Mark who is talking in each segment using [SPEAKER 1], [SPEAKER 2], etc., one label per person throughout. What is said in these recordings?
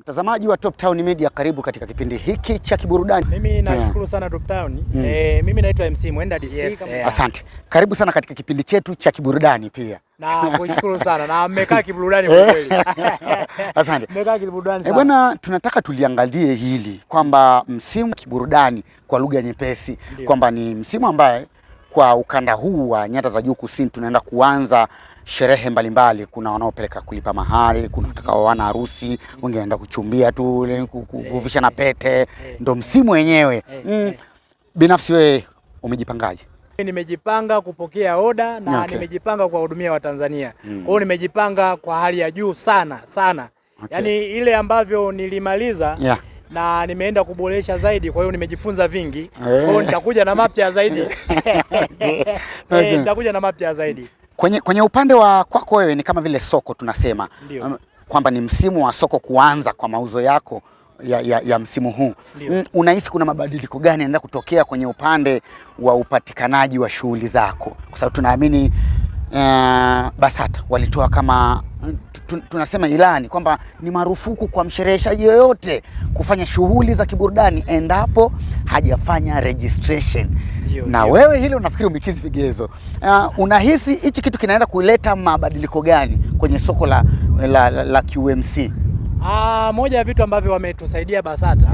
[SPEAKER 1] Mtazamaji wa Top Town Media, karibu katika kipindi hiki cha kiburudani.
[SPEAKER 2] Mimi nashukuru sana Top Town. Mimi naitwa MC Mwenda DC. Yes,
[SPEAKER 1] asante. Karibu sana katika kipindi chetu cha kiburudani pia.
[SPEAKER 2] Na kushukuru sana na mmekaa kiburudani kwa kweli.
[SPEAKER 1] Asante.
[SPEAKER 2] Mmekaa kiburudani sana.
[SPEAKER 1] Bwana, tunataka tuliangalie hili kwamba msimu kiburudani kwa lugha nyepesi kwamba ni msimu ambaye kwa ukanda huu wa nyanda za juu kusini tunaenda kuanza sherehe mbalimbali. Kuna wanaopeleka kulipa mahari, kuna watakaoana harusi, wengine wanaenda kuchumbia tu, kuvisha na pete. Ndio msimu wenyewe. Binafsi wewe umejipangaje?
[SPEAKER 2] Nimejipanga kupokea oda na nimejipanga kuwahudumia Watanzania. Kwa hiyo nimejipanga kwa hali ya juu sana. Yaani ile ambavyo nilimaliza na nimeenda kuboresha zaidi, kwa hiyo nimejifunza vingi. Kwa hiyo nitakuja na mapya zaidi. Nitakuja na mapya zaidi.
[SPEAKER 1] Kwenye upande wa kwako wewe ni kama vile soko tunasema kwamba ni msimu wa soko kuanza kwa mauzo yako ya msimu huu. Unahisi kuna mabadiliko gani yanaenda kutokea kwenye upande wa upatikanaji wa shughuli zako? Kwa sababu tunaamini BASATA walitoa kama tunasema ilani kwamba ni marufuku kwa mshereheshaji yoyote kufanya shughuli za kiburudani endapo hajafanya registration. Na wewe hilo unafikiri umekizi vigezo. Unahisi hichi kitu kinaenda kuleta mabadiliko gani kwenye soko la QMC?
[SPEAKER 2] Moja ya vitu ambavyo wametusaidia BASATA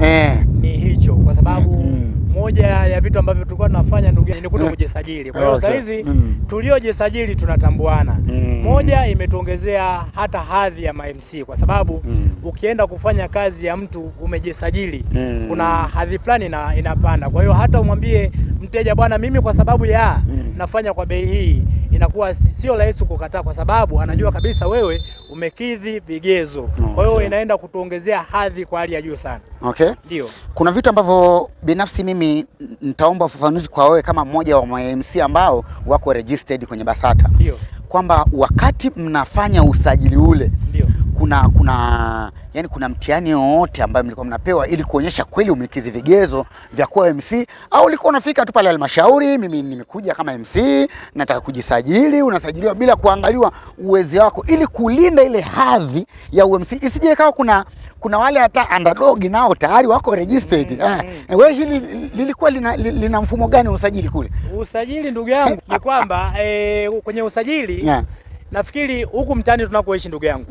[SPEAKER 2] ni hicho, kwa sababu moja ya vitu ambavyo tulikuwa tunafanya ndugu ni kujisajili. Kwa hiyo sasa hizi tuliojisajili tunatambuana. Moja, imetuongezea hata hadhi ya MC, kwa sababu ukienda kufanya kazi ya mtu umejisajili, kuna hadhi fulani inapanda. Kwa hiyo hata umwambie mteja, bwana, mimi kwa sababu ya nafanya kwa bei hii, inakuwa sio rahisi kukataa, kwa sababu anajua kabisa wewe umekidhi vigezo. Kwa hiyo inaenda kutuongezea hadhi kwa hali ya juu sana. Ndio. Kuna
[SPEAKER 1] vitu ambavyo binafsi mimi nitaomba ufafanuzi kwa wewe kama mmoja wa MC ambao wako registered kwenye BASATA.
[SPEAKER 2] Ndio.
[SPEAKER 1] Kwamba wakati mnafanya usajili ule kuna mtihani wowote ambayo mlikuwa mnapewa ili kuonyesha kweli umekidhi vigezo vya kuwa MC, au ulikuwa unafika tu pale halmashauri, mimi nimekuja kama MC nataka kujisajili, unasajiliwa bila kuangaliwa uwezo wako, ili kulinda ile hadhi ya UMC isije ikawa kuna wale hata underdog nao tayari wako registered. Wewe hili lilikuwa lina mfumo gani usajili kule?
[SPEAKER 2] Usajili ndugu yangu ni kwamba kwenye usajili nafikiri huku mtaani tunakoishi ndugu yangu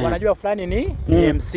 [SPEAKER 2] wanajua fulani ni MC.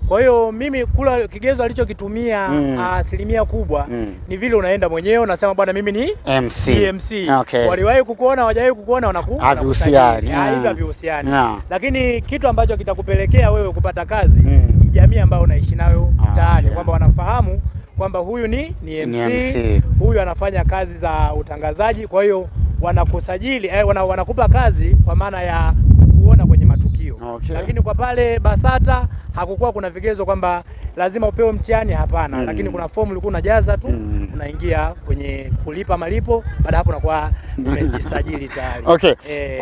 [SPEAKER 2] Kwa hiyo mimi kula kigezo alichokitumia asilimia kubwa ni vile unaenda mwenyewe unasema, bwana, mimi ni MC. Waliwahi kukuona, hawajawahi kukuona,
[SPEAKER 1] havihusiani.
[SPEAKER 2] Havihusiani. Lakini kitu ambacho kitakupelekea wewe kupata kazi ni jamii ambayo unaishi nayo mtaani, kwamba wanafahamu kwamba huyu ni MC, huyu anafanya kazi za utangazaji. Kwa hiyo wanakusajili, wanakupa kazi kwa maana ya kuona kwenye matukio. Lakini kwa pale BASATA hakukuwa kuna vigezo kwamba lazima upewe mtihani, hapana. Lakini kuna fomu ulikuwa unajaza tu, unaingia kwenye kulipa malipo, baada hapo unakuwa umejisajili tayari.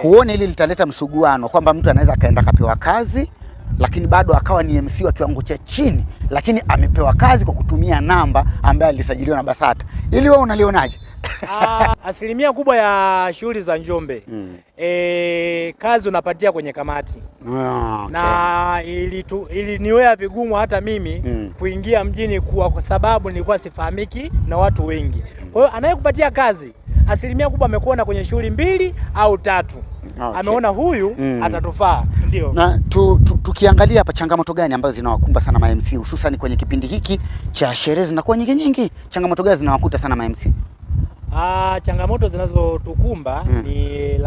[SPEAKER 1] Huoni hili litaleta msuguano kwamba mtu anaweza akaenda akapewa kazi lakini bado akawa ni MC wa kiwango cha chini, lakini amepewa kazi kwa kutumia namba ambaye alisajiliwa na BASATA? Ili wewe unalionaje?
[SPEAKER 2] Asilimia kubwa ya shughuli za Njombe kazi unapatia kwenye kamati. Na iliniwea vigumu hata mimi kuingia mjini kwa sababu nilikuwa sifahamiki na watu wengi. Kwa hiyo anayekupatia kazi asilimia kubwa amekuona kwenye shughuli 2 au 3. Ameona huyu atatufaa. Ndio.
[SPEAKER 1] Na tukiangalia hapa, changamoto gani ambazo zinawakumba sana ma MC hususan kwenye kipindi hiki cha sherehe zinakuwa nyingi? Changamoto gani zinawakuta sana ma MC?
[SPEAKER 2] Changamoto zinazotukumba ni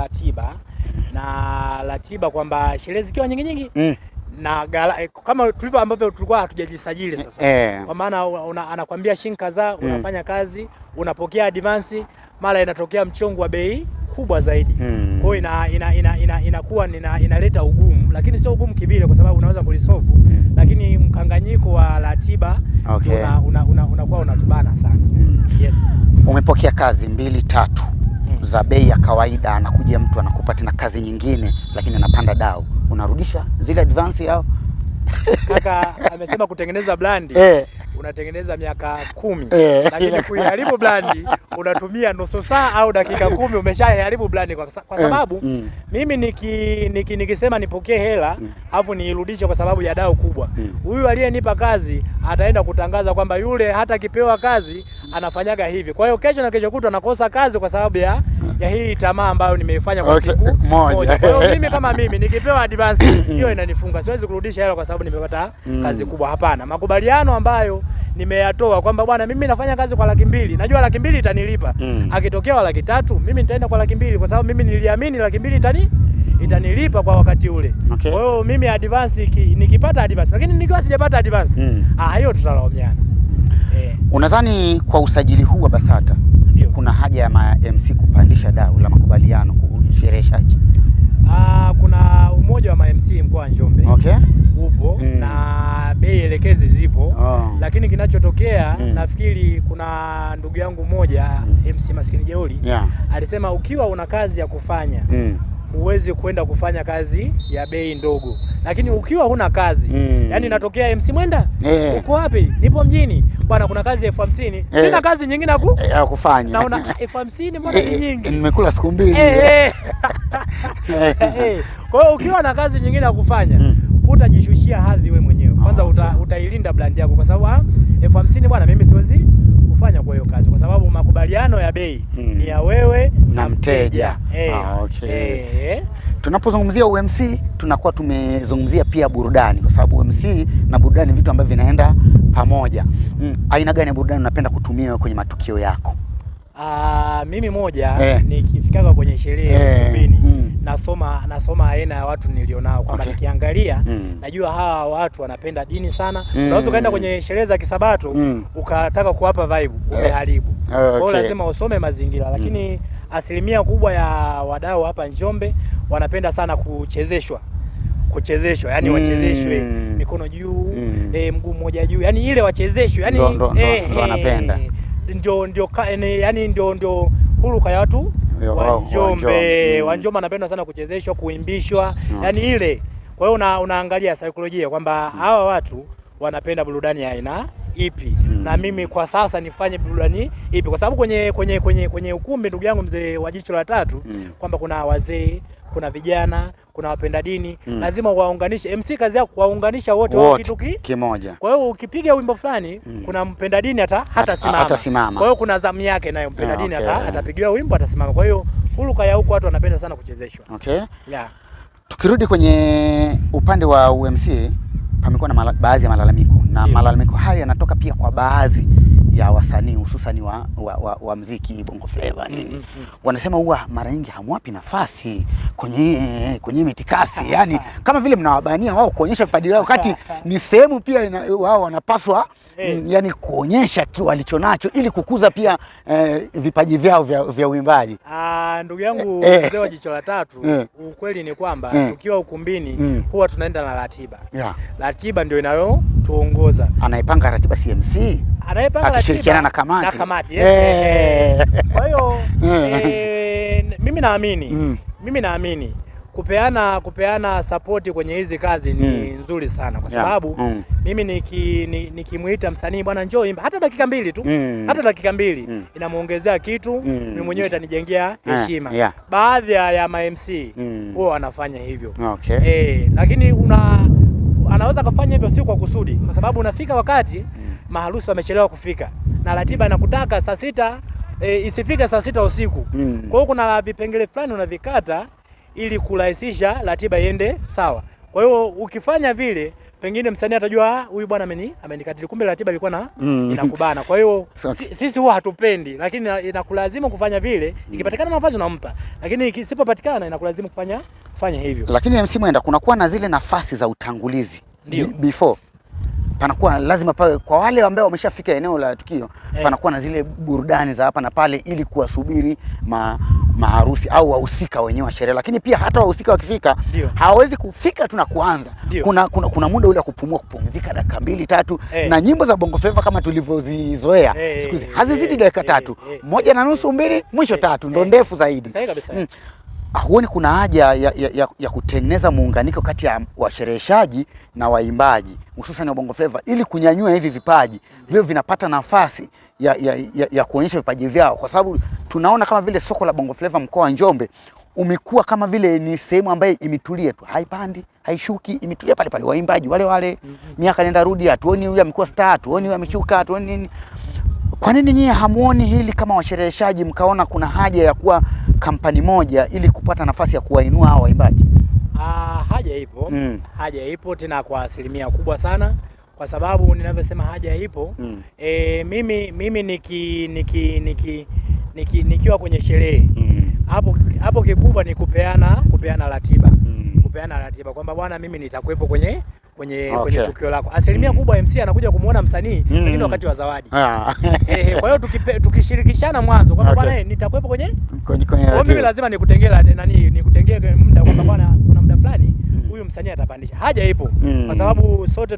[SPEAKER 2] ratiba kwamba sherehe zikiwa nyingi na kama tulivyo ambavyo tulikuwa hatujajisajili sasa. Kwa maana anakuambia shilingi kadhaa, unafanya kazi, unapokea advance, mara inatokea mchongo wa bei kubwa zaidi. Kwa hiyo inakuwa inaleta ugumu, lakini sio ugumu kivile kwa sababu unaweza kulisolve, lakini mkanganyiko wa ratiba unakuwa unatubana sana.
[SPEAKER 1] Umepokea kazi 2-3 za bei ya kawaida, anakuja mtu anakupa tena kazi nyingine lakini anapanda dau, unarudisha zile advance yao?
[SPEAKER 2] Kaka amesema kutengeneza brand. unatengeneza miaka 10 lakini kuiharibu brandi unatumia nusu saa au dakika 10 umeshaharibu brandi kwa sababu mimi nikisema nipokee hela afu niirudishe kwa sababu ya dau kubwa, huyu aliyenipa kazi ataenda kutangaza kwamba yule hata kipewa kazi anafanyaga hivi. Kwa hiyo kesho na kesho kutwa anakosa kazi kwa sababu ya hii tamaa ambayo nimeifanya kwa siku moja. Kwa hiyo mimi kama mimi nikipewa advance hiyo inanifunga, siwezi kurudisha hela kwa sababu nimepata kazi kubwa. Hapana, makubaliano ambayo nimeyatoa kwamba bwana, mimi nafanya kazi kwa 200,000, najua 200,000 itanilipa. Akitokea 300,000 mimi nitaenda kwa 200,000 kwa sababu mimi niliamini 200,000 itanilipa kwa wakati ule. Kwa hiyo mimi advance nikipata advance, lakini nikiwa sijapata advance hiyo tutalaumiana.
[SPEAKER 1] Unadhani kwa usajili huu wa BASATA kuna haja ya MC kupandisha dau la makubaliano kushereheshaji?
[SPEAKER 2] Kuna umoja wa MC mkoa wa Njombe upo na bei elekezi zipo, lakini kinachotokea nafikiri kuna ndugu yangu mmoja MC Maskini Jeuri alisema ukiwa una kazi ya kufanya huwezi kwenda kufanya kazi ya bei ndogo, lakini ukiwa huna kazi yani natokea MC Mwenda uko wapi? Nipo mjini bwana, kuna kazi 50,000 sina kazi nyingine ya kufanya, naona 50,000 mbona ni nyingi,
[SPEAKER 1] nimekula siku 2.
[SPEAKER 2] Kwa hiyo ukiwa na kazi nyingine ya kufanya utajishushia hadhi wewe mwenyewe kwanza, utailinda brand yako kwa sababu 50,000 bwana, mimi siwezi kufanya kwa hiyo kazi kwa sababu makubaliano ya bei ni ya wewe na mteja.
[SPEAKER 1] Tunapozungumzia UMC tunakuwa tumezungumzia pia burudani kwa sababu UMC na burudani vitu ambavyo vinaenda pamoja. Aina gani ya burudani unapenda kutumia kwenye matukio yako?
[SPEAKER 2] Mimi moja nikifika kwenye sherehe ukumbini nasoma aina ya watu nilionao kwamba nikiangalia najua hawa watu wanapenda dini sana. Unaweza kaenda kwenye sherehe za Kisabato ukataka kuwapa vibe umeharibu. Kwa hiyo lazima usome mazingira, lakini asilimia kubwa ya wadau hapa Njombe wanapenda sana kuchezeshwa, yani wachezeshwe mikono juu, mguu mmoja juu, yani ile wachezeshwe, yani
[SPEAKER 1] wanapenda
[SPEAKER 2] ndio huruka ya watu wa Njombe. Wa Njombe anapenda sana kuchezeshwa, kuimbishwa, yani ile. Kwa hiyo unaangalia saikolojia kwamba hawa watu wanapenda burudani ya aina ipi na mimi kwa sasa nifanye burudani ipi, kwa sababu kwenye ukumbi ndugu yangu mzee wa Jicho la Tatu kwamba kuna wazee, kuna vijana, kuna wapenda dini, lazima waunganishe. MC kazi yako kuwaunganisha wote wa kitu
[SPEAKER 1] kimoja.
[SPEAKER 2] Kwa hiyo ukipiga wimbo fulani kuna mpenda dini hatasimama. Kwa hiyo kuna zamu yake nayo mpenda dini atapigiwa wimbo atasimama. Kwa hiyo huruka ya huko watu wanapenda sana kuchezeshwa.
[SPEAKER 1] Tukirudi kwenye upande wa UMC pamekuwa na baadhi ya malalamiko na malalamiko hayo yanatoka pia kwa baadhi ya wasanii hususan wa muziki Bongo Flava nini. Wanasema huwa mara nyingi hamwapi nafasi kwenye mitikasi, yani kama vile mnawabania wao kuonyesha vipaji vyao wakati ni sehemu pia wao wanapaswa yani kuonyesha walichonacho ili kukuza pia vipaji vyao vya uimbaji.
[SPEAKER 2] Ndugu yangu mzee wa Jicho la Tatu, ukweli ni kwamba tukiwa ukumbini huwa tunaenda na ratiba. Ratiba ndio inayotuongoza.
[SPEAKER 1] Anaipanga ratiba CMC,
[SPEAKER 2] anaipanga
[SPEAKER 1] akishirikiana na kamati.
[SPEAKER 2] Kwa hiyo mimi naamini kupeana support kwenye hizi kazi ni nzuri sana kwa sababu mimi nikimuita msanii bwana njoo imba hata dakika 2 tu, hata dakika 2 inamuongezea kitu, mimi mwenyewe itanijengea heshima. Baadhi ya ma-MC wao wanafanya hivyo. Lakini anaweza kufanya hivyo sio kwa kusudi, kwa sababu unafika wakati maharusi wamechelewa kufika na ratiba inakutaka saa 6 isifike saa 6 usiku. Kwa hiyo kuna vipengele fulani unavikata ili kurahisisha ratiba iende sawa. Kwa hiyo ukifanya vile pengine msanii atajua huyu bwana amenikatili, kumbe ratiba ilikuwa inakubana. Kwa hiyo sisi huwa hatupendi, lakini inakulazimu kufanya vile. Ikipatikana nafasi unampa, lakini ikisipopatikana inakulazimu kufanya hivyo.
[SPEAKER 1] Lakini MC Mwenda kunakuwa na zile nafasi za utangulizi before panakuwa lazima pawe kwa wale ambao wameshafika eneo la tukio, panakuwa na zile burudani za hapa na pale ili kuwasubiri maharusi au wahusika wenyewe wa sherehe. Lakini pia hata wahusika wakifika hawawezi kufika tu na kuanza. Kuna muda ule wa kupumzika dakika 2-3 na nyimbo za Bongo Flava kama tulivyozizoea siku hizi hazizidi dakika 3, 1.5 2 mwisho 3 ndo ndefu zaidi. huoni kuna haja ya kutengeneza muunganiko kati ya washereheshaji na waimbaji hususan wa Bongo Flava ili kunyanyua hivi vipaji vio vinapata nafasi ya kuonyesha vipaji vyao, kwa sababu tunaona kama vile soko la Bongo Flava mkoa wa Njombe umekuwa kama vile ni sehemu ambayo imetulia tu, haipandi haishuki, imetulia pale pale, waimbaji wale wale miaka nenda rudi, hatuoni yule amekuwa star, hatuoni yule ameshuka, hatuoni nini. Kwa nini nyinyi hamuoni hili kama washereheshaji mkaona kuna haja ya kuwa kampani moja ili kupata nafasi ya kuwainua hao waimbaji?
[SPEAKER 2] Haja ipo. Haja ipo tena kwa asilimia kubwa sana, kwa sababu ninavyosema haja ipo. Mimi nikiwa kwenye sherehe hapo kikubwa ni kupeana ratiba. Kupeana ratiba kwamba bwana, mimi nitakuwepo kwenye tukio lako. Asilimia kubwa MC anakuja kumuona msanii lakini wakati wa zawadi. Kwa hiyo tukishirikishana mwanzo kwamba bwana, nitakuwepo kwenye mimi lazima nikutengee muda kwamba bwana, kuna muda fulani huyu msanii atapandisha. Haja ipo kwa sababu sote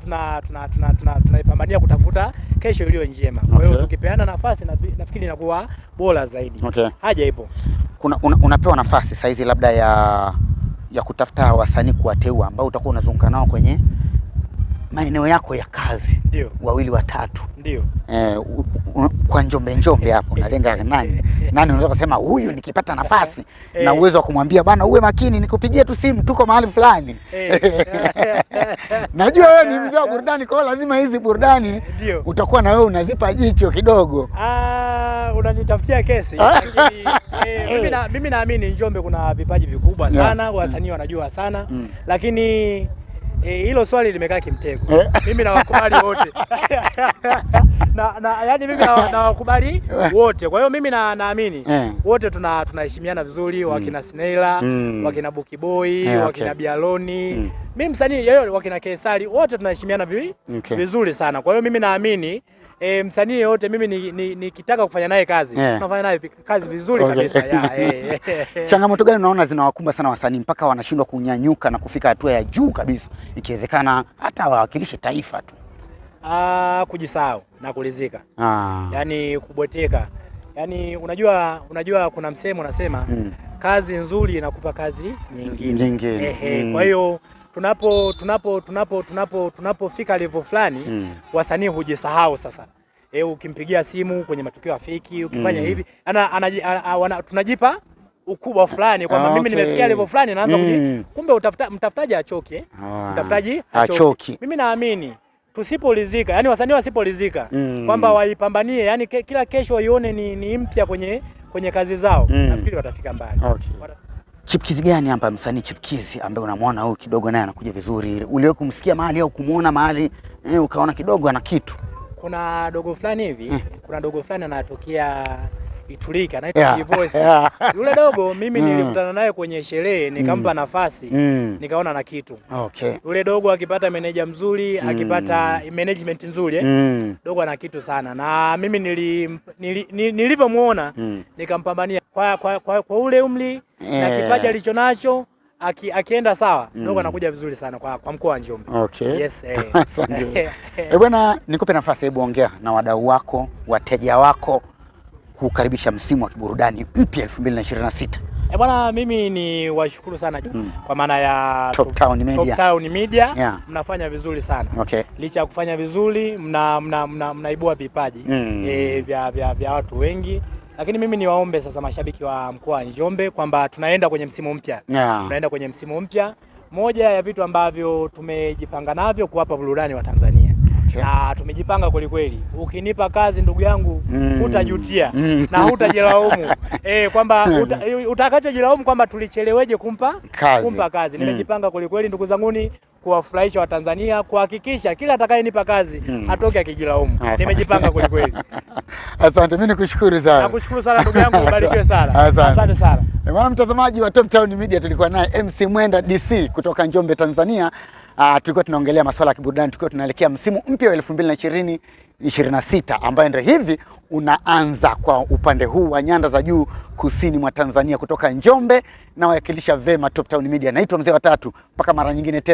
[SPEAKER 2] tunaipambania kutafuta kesho iliyo njema. Kwa hiyo tukipeana nafasi nafikiri inakuwa bora zaidi. Haja ipo.
[SPEAKER 1] Unapewa nafasi saizi labda ya kutafuta wasanii kuwateua ambao utakuwa unazunguka nao kwenye maeneo yako ya kazi.
[SPEAKER 2] Ndio.
[SPEAKER 1] 2 3.
[SPEAKER 2] Ndio.
[SPEAKER 1] Kwa Njombe hapo unalenga nani unaweza kusema huyu nikipata nafasi na uwezo wa kumwambia bana, uwe makini nikupigie tu simu, tuko mahali fulani. Najua wewe ni mzee wa burudani, kwa hiyo lazima hizi burudani utakuwa na wewe unazipa jicho kidogo.
[SPEAKER 2] Unanitafutia kesi. Mimi naamini Njombe kuna vipaji vikubwa sana, wasanii wanajua sana, lakini hilo swali limekaa kimtego. Mimi nawakubali wote. Yaani mimi nawakubali wote. Kwa hiyo mimi naamini wote tunaheshimiana vizuri, wakina Snaila, wakina Buki Boy, wakina Bialoni. Mimi msanii yeye, wakina Kesali, wote tunaheshimiana vizuri sana. Kwa hiyo mimi naamini msanii yote mimi nikitaka kufanya naye kazi, tunafanya naye kazi vizuri kabisa.
[SPEAKER 1] Changamoto gani unaona zinawakumba sana wasanii mpaka wanashindwa kunyanyuka na kufika hatua ya juu kabisa, ikiwezekana hata wawakilishe taifa tu?
[SPEAKER 2] Kujisahau na kulizika. Yaani kubweteka. Yaani unajua kuna msemo unasema kazi nzuri inakupa kazi nyingine. Kwa hiyo tunapofika level fulani wasanii hujisahau sasa. Ukimpigia simu kwenye matukio ya fiki, ukifanya hivi tunajipa ukubwa fulani kwamba mimi nimefikia level fulani, naanza kumbe mtafutaji achoke. Mtafutaji achoki. Mimi naamini tusipolizika, yani wasanii wasipolizika kwamba waipambanie, yani kila kesho waione ni mpya kwenye kazi zao, nafikiri watafika mbali.
[SPEAKER 1] Chipkizi gani hapa, msanii chipkizi ambaye unamwona huyu kidogo naye anakuja vizuri, uliwahi kumsikia mahali au kumuona mahali ukaona kidogo ana kitu?
[SPEAKER 2] Kuna dogo fulani hivi, kuna dogo fulani anatokea Itulika, anaitwa Voice. Yule dogo mimi nilikutana naye kwenye sherehe, nikampa nafasi, nikaona na kitu. Yule dogo akipata meneja mzuri, akipata management nzuri, dogo ana kitu sana. Na mimi nilivyomuona nikampambania kwa ule umri na kipaji alichonacho, akienda sawa, dogo anakuja vizuri sana kwa mkoa wa Njombe. Yes.
[SPEAKER 1] Asante. Bwana, nikupe nafasi, hebu ongea na wadau wako, wateja wako kukaribisha msimu wa kiburudani mpya 2026.
[SPEAKER 2] Bwana, mimi ni washukuru sana kwa maana ya
[SPEAKER 1] Top Town Media. Mnafanya vizuri sana. Licha ya kufanya vizuri, mnaibua vipaji vya watu wengi. Lakini mimi niwaombe sasa mashabiki wa mkoa wa Njombe kwamba tunaenda kwenye msimu mpya. Tunaenda kwenye msimu mpya. Moja ya vitu ambavyo tumejipanga navyo kuwapa burudani wa Tanzania. Na tumejipanga kweli kweli. Ukinipa kazi ndugu yangu, hutajutia na hutajilaumu. Kwamba utakachojilaumu kwamba tulicheleweje kumpa kazi. Nimejipanga kweli kweli ndugu zanguni, kuwafurahisha wa Tanzania, kuhakikisha kila atakayenipa kazi atoke akijilaumu. Nimejipanga kweli kweli. Asante, mimi nikushukuru sana.
[SPEAKER 2] Nakushukuru sana ndugu yangu, ubarikiwe sana. Asante sana.
[SPEAKER 1] Bwana mtazamaji wa Top Town Media, tulikuwa naye MC Mwenda DC kutoka Njombe, Tanzania. Tulikuwa tunaongelea masuala ya kiburudani, tulikuwa tunaelekea msimu mpya wa 2026 ambayo ndio hivi unaanza kwa upande huu wa nyanda za juu kusini mwa Tanzania, kutoka Njombe na wakilisha vema Top Town Media. Naitwa Mzee wa Tatu, mpaka mara nyingine tena.